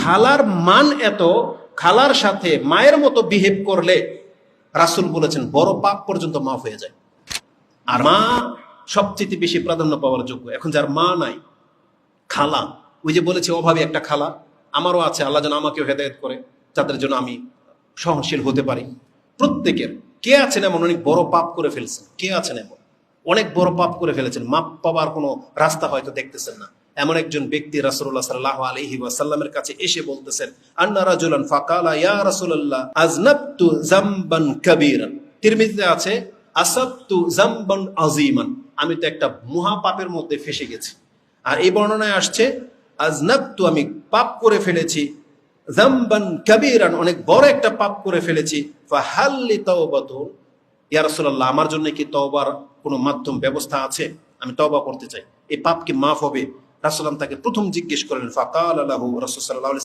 খালার মান এত, খালার সাথে মায়ের মতো বিহেভ করলে রাসূল বলেছেন বড় পাপ পর্যন্ত মাফ হয়ে যায়। আর মা সবচেয়ে বেশি প্রাধান্য পাওয়ার যোগ্য। এখন যার মা নাই, খালা, ওই যে বলেছে অভাবী একটা খালা আমারও আছে, আল্লাহ যেন আমাকেও হেদায়েত করে, যাদের জন্য আমি সহনশীল হতে পারি। প্রত্যেকের কে আছেন এমন অনেক বড় পাপ করে ফেলছেন, কে আছেন এমন অনেক বড় পাপ করে ফেলেছেন, মাপ পাওয়ার কোনো রাস্তা হয়তো দেখতেছেন না। এমন একজন ব্যক্তি রাসূলুল্লাহ সাল্লাল্লাহু আলাইহি ওয়াসাল্লামের কাছে এসে বলতেছেন, আন্না রাজুলান ফাকালা ইয়া রাসূলুল্লাহ আযনাবতু যামবান কাবীরান। তিরমিজিতে আছে আসাবতু যামবান আযীমান, আমি তো একটা মহা পাপের মধ্যে ফেসে গেছি। আর এই বর্ণনায় আসছে আযনাবতু, আমি পাপ করে ফেলেছি, যামবান কাবীরান, অনেক বড় একটা পাপ করে ফেলেছি, ফাহাল লি তাওবাতুন, ইয়া রাসূলুল্লাহ আমার জন্য কি তওবার কোনো মাধ্যম ব্যবস্থা আছে? আমি তওবা করতে চাই, এই পাপ কি মাফ হবে? রাসূলুল্লাহ তাকে প্রথম জিজ্ঞেস করলেন, ফাকালা লাহু, রাসূল সাল্লাল্লাহু আলাইহি